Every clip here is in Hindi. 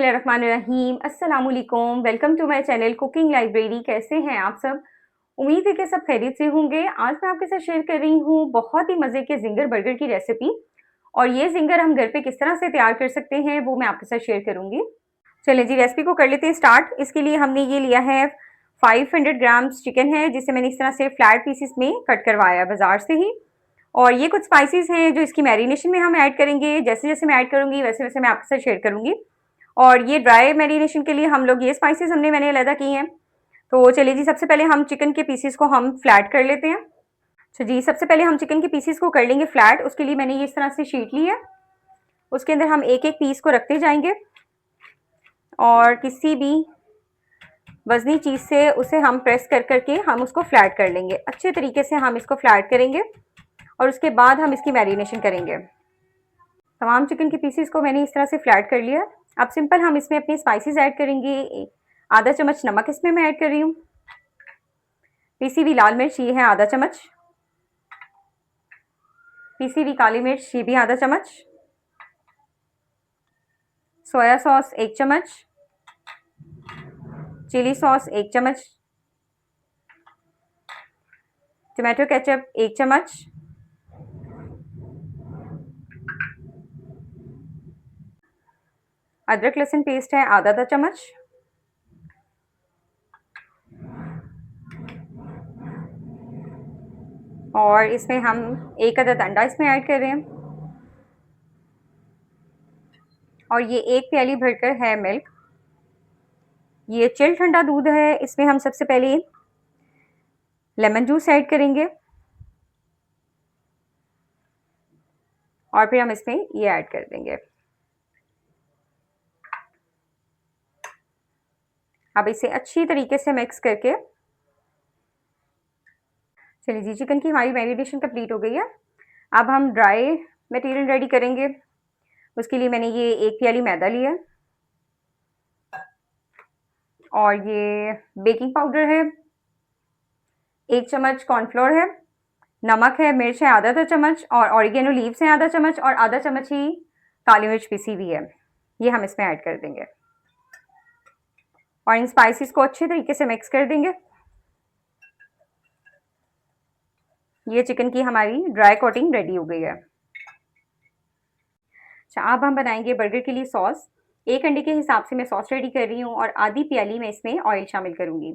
बिस्मिल्लाहिर्रहमानिर्रहीम अस्सलाम वालेकुम। Welcome to my channel cooking library. कैसे हैं आप सब? उम्मीद है कि सब खैरियत से होंगे। आज मैं आपके साथ शेयर कर रही हूँ बहुत ही मज़े के ज़िंगर बर्गर की रेसिपी, और ये ज़िंगर हम घर पे किस तरह से तैयार कर सकते हैं वो मैं आपके साथ शेयर करूँगी। चलिए जी, रेसिपी को कर लेते हैं स्टार्ट। इसके लिए हमने ये लिया है 500 ग्राम्स चिकन है, जिसे मैंने इस तरह से फ्लैट पीसेस में कट करवाया है बाजार से ही। और ये कुछ स्पाइसेस हैं जो इसकी मैरिनेशन में हम ऐड करेंगे। जैसे जैसे मैं ऐड करूँगी वैसे वैसे मैं आपके साथ शेयर करूँगी। और ये ड्राई मैरिनेशन के लिए हम लोग ये स्पाइसेस मैंने अलहदा की हैं। तो चलिए जी, सबसे पहले हम चिकन के पीसेस को हम फ्लैट कर लेते हैं। तो जी, सबसे पहले हम चिकन के पीसेस को कर लेंगे फ्लैट। उसके लिए मैंने ये इस तरह से शीट ली है, उसके अंदर हम एक एक पीस को रखते जाएंगे और किसी भी वजनी चीज़ से उसे हम प्रेस कर करके हम उसको फ्लैट कर लेंगे। अच्छे तरीके से हम इसको फ्लैट करेंगे और उसके बाद हम इसकी मैरिनेशन करेंगे। तमाम चिकन के पीसेस को मैंने इस तरह से फ्लैट कर लिया। अब सिंपल हम इसमें अपने स्पाइसेस ऐड करेंगे। आधा चम्मच नमक इसमें मैं ऐड कर रही हूँ। पीसी हुई लाल मिर्च ये है आधा चम्मच। पीसी हुई काली मिर्च ये भी आधा चम्मच। सोया सॉस 1 चम्मच। चिली सॉस 1 चम्मच। टमाटो केचप 1 चम्मच। अदरक लहसुन पेस्ट है आधा चम्मच। और इसमें हम 1 अदद अंडा इसमें ऐड कर रहे हैं। और ये 1 प्याली भरकर है मिल्क। ये चिल ठंडा दूध है। इसमें हम सबसे पहले लेमन जूस ऐड करेंगे और फिर हम इसमें ये ऐड कर देंगे। अब इसे अच्छी तरीके से मिक्स करके, चलिए जी, चिकन की हमारी मैरिनेशन कंप्लीट हो गई है। अब हम ड्राई मटेरियल रेडी करेंगे। उसके लिए मैंने ये 1 प्याली मैदा लिया है और ये बेकिंग पाउडर है, 1 चम्मच कॉर्नफ्लोर है, नमक है, मिर्च है आधा चम्मच, और ऑरिगेनो लीव्स हैं आधा चम्मच, और आधा चम्मच ही काली मिर्च पिसी हुई है। ये हम इसमें ऐड कर देंगे और इन स्पाइसेस को अच्छे तरीके से मिक्स कर देंगे। ये चिकन की हमारी ड्राई कोटिंग रेडी हो गई है। अच्छा, अब हम बनाएंगे बर्गर के लिए सॉस। 1 अंडे के हिसाब से मैं सॉस रेडी कर रही हूँ और आधी प्याली में इसमें ऑयल शामिल करूंगी।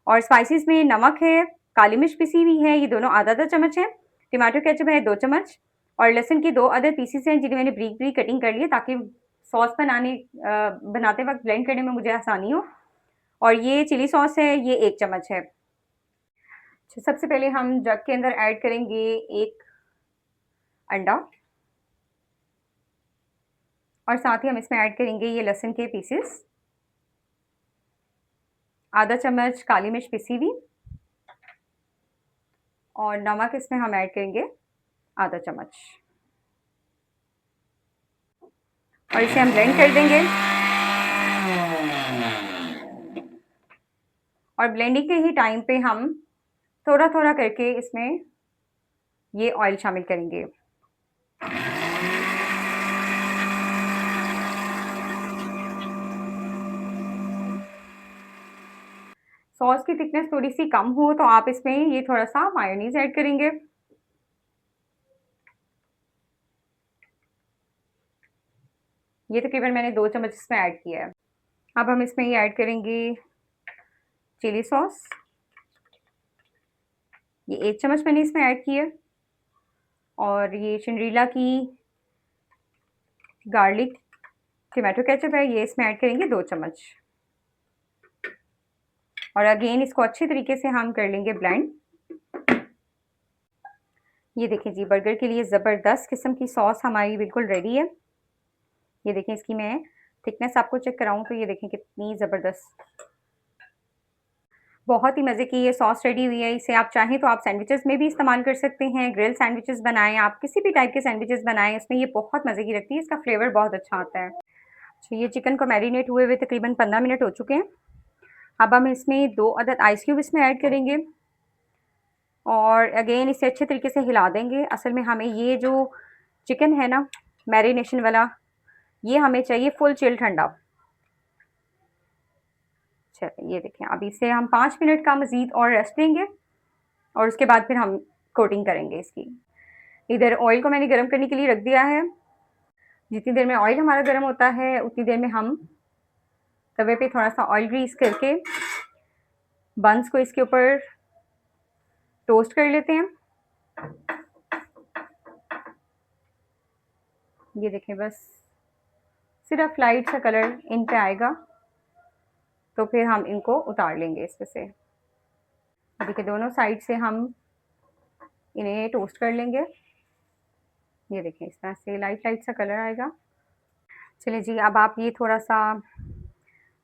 और स्पाइसेस में नमक है, काली मिर्च पिसी हुई है, ये दोनों आधा चम्मच है। टमाटो केचप है 2 चम्मच, और लहसुन के 2 अदद पीसेस हैं जिन्हें मैंने ब्रीक ब्रीक कटिंग कर लिया ताकि सॉस बनाते वक्त ब्लेंड करने में मुझे आसानी हो। और ये चिली सॉस है, ये 1 चम्मच है। अच्छा, सबसे पहले हम जग के अंदर ऐड करेंगे 1 अंडा, और साथ ही हम इसमें ऐड करेंगे ये लहसुन के पीसेस, आधा चम्मच काली मिर्च पिसी हुई, और नमक इसमें हम ऐड करेंगे आधा चम्मच, और इसे हम ब्लेंड कर देंगे। और ब्लेंडिंग के ही टाइम पे हम थोड़ा थोड़ा करके इसमें ये ऑयल शामिल करेंगे। सॉस की थिकनेस थोड़ी सी कम हो तो आप इसमें ये थोड़ा सा मायोनीज ऐड करेंगे। ये तकरीबन मैंने 2 चम्मच इसमें ऐड किया है। अब हम इसमें ये ऐड करेंगे चिली सॉस, ये 1 चम्मच मैंने इसमें ऐड किया। और ये शिनरीला की गार्लिक टमाटो केचप है, ये इसमें ऐड करेंगे 2 चम्मच। और अगेन इसको अच्छे तरीके से हम कर लेंगे ब्लेंड। ये देखें जी, बर्गर के लिए ज़बरदस्त किस्म की सॉस हमारी बिल्कुल रेडी है। ये देखें, इसकी मैं थिकनेस आपको चेक कराऊं तो ये देखें कितनी ज़बरदस्त, बहुत ही मज़े की ये सॉस रेडी हुई है। इसे आप चाहें तो आप सैंडविचेस में भी इस्तेमाल कर सकते हैं। ग्रिल सैंडविचेस बनाएं, आप किसी भी टाइप के सैंडविचेस बनाएं, इसमें ये बहुत मज़े की लगती है, इसका फ्लेवर बहुत अच्छा आता है। तो ये चिकन को मैरिनेट हुए हुए तकरीबन 15 मिनट हो चुके हैं। अब हम इसमें 2 अदद आइस क्यूब इसमें ऐड करेंगे और अगेन इसे अच्छे तरीके से हिला देंगे। असल में हमें ये जो चिकन है ना मैरिनेशन वाला, ये हमें चाहिए फुल चिल ठंडा। चलिए ये देखें, अब इसे हम 5 मिनट का मज़ीद और रेस्ट देंगे और उसके बाद फिर हम कोटिंग करेंगे इसकी। इधर ऑयल को मैंने गरम करने के लिए रख दिया है। जितनी देर में ऑयल हमारा गरम होता है, उतनी देर में हम तवे पे थोड़ा-सा ऑयल ग्रीस करके बन्स को इसके ऊपर टोस्ट कर लेते हैं। ये देखें, बस सिर्फ लाइट सा कलर इन पे आएगा तो फिर हम इनको उतार लेंगे इसमें से। अभी के दोनों साइड से हम इन्हें टोस्ट कर लेंगे। ये देखें, इस तरह से लाइट लाइट सा कलर आएगा। चलिए जी, अब आप ये थोड़ा-सा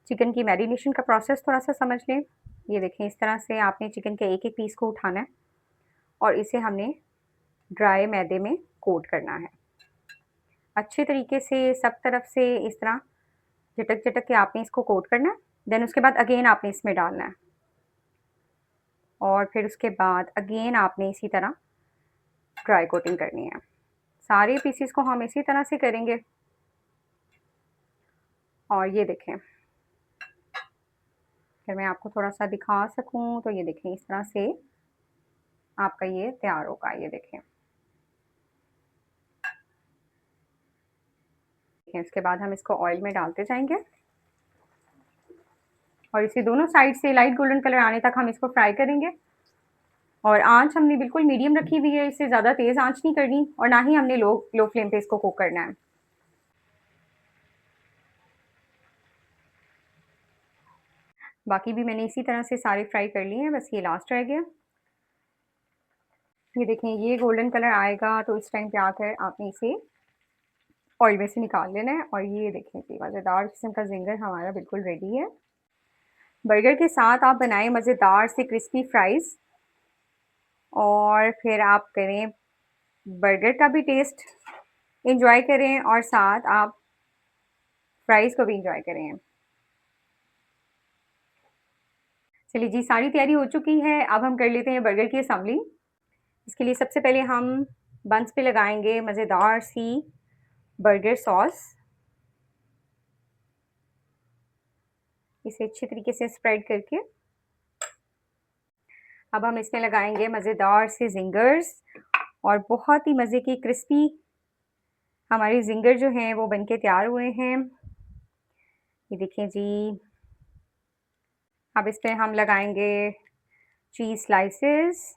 चिकन की मैरिनेशन का प्रोसेस थोड़ा-सा समझ लें। ये देखें, इस तरह से आपने चिकन के एक-एक पीस को उठाना है और इसे हमने ड्राई मैदे में कोट करना है। अच्छे तरीके से सब तरफ से इस तरह झटक-झटक के आपने इसको कोट करना है। देन उसके बाद अगेन आपने इसमें डालना है और फिर उसके बाद अगेन आपने इसी तरह ड्राई कोटिंग करनी है। सारे पीसेस को हम इसी तरह से करेंगे। और ये देखें, अगर मैं आपको थोड़ा-सा दिखा सकूँ तो ये देखें, इस तरह से आपका ये तैयार होगा। ये देखें। उसके बाद हम इसको ऑयल में डालते जाएँगे और इसे दोनों साइड से लाइट गोल्डन कलर आने तक हम इसको फ्राई करेंगे। और आँच हमने बिल्कुल मीडियम रखी हुई है, इससे ज़्यादा तेज़ आँच नहीं करनी और ना ही हमने लो फ्लेम पे इसको कुक करना है। बाकी भी मैंने इसी तरह से सारे फ्राई कर लिए हैं, बस ये लास्ट रह गया। ये देखें, ये गोल्डन कलर आएगा तो इस टाइम पे आकर आपने इसे ऑयल में से निकाल लेना है। और ये देखें कि मज़ेदार किस्म का ज़िंगर हमारा बिल्कुल रेडी है। बर्गर के साथ आप बनाएं मज़ेदार से क्रिस्पी फ्राइज़ और फिर आप करें बर्गर का भी टेस्ट एंजॉय करें और साथ आप फ्राइज़ को भी एंजॉय करें। चलिए जी, सारी तैयारी हो चुकी है। अब हम कर लेते हैं बर्गर की असेंबली। इसके लिए सबसे पहले हम बन्स पे लगाएंगे मज़ेदार सी बर्गर सॉस। इसे अच्छे तरीके से स्प्रेड करके अब हम इसमें लगाएंगे मज़ेदार से ज़िंगर्स और बहुत ही मज़े की क्रिस्पी हमारे ज़िंगर जो हैं वो बनके तैयार हुए हैं। ये देखिए जी। अब इस पे हम लगाएंगे चीज़ स्लाइसेस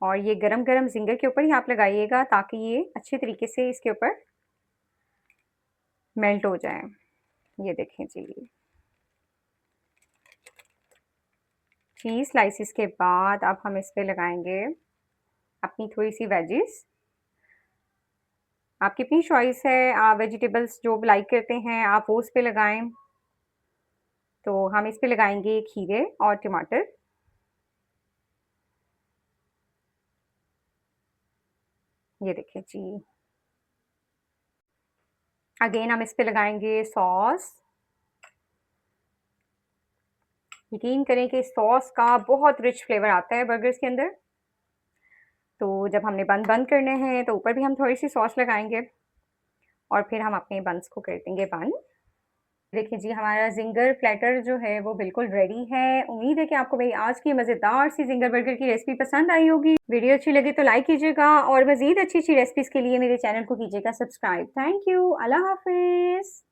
और ये गरम-गरम ज़िंगर के ऊपर ही आप लगाइएगा ताकि ये अच्छे तरीके से इसके ऊपर मेल्ट हो जाए। ये देखें जी। चीज़ स्लाइसेस के बाद अब हम इस पे लगाएंगे अपनी थोड़ी सी वेजिस। आपकी अपनी चॉइस है, आप वेजिटेबल्स जो लाइक करते हैं आप वो उस पे लगाएं। तो हम इस पे लगाएंगे खीरे और टमाटर। ये देखिए जी। अगेन हम इस पे लगाएंगे सॉस। यकीन करें कि सॉस का बहुत रिच फ्लेवर आता है बर्गर्स के अंदर। तो जब हमने बन बंद करने हैं तो ऊपर भी हम थोड़ी सी सॉस लगाएंगे और फिर हम अपने बंस को कर देंगे बंद। देखिए जी, हमारा ज़िंगर प्लेटर जो है वो बिल्कुल रेडी है। उम्मीद है कि आपको मेरी आज की मज़ेदार सी ज़िंगर बर्गर की रेसिपी पसंद आई होगी। वीडियो अच्छी लगे तो लाइक कीजिएगा और मज़ीद अच्छी-अच्छी रेसिपीज़ के लिए मेरे चैनल को कीजिएगा सब्सक्राइब। Thank you. अल्लाह हाफ़िज़।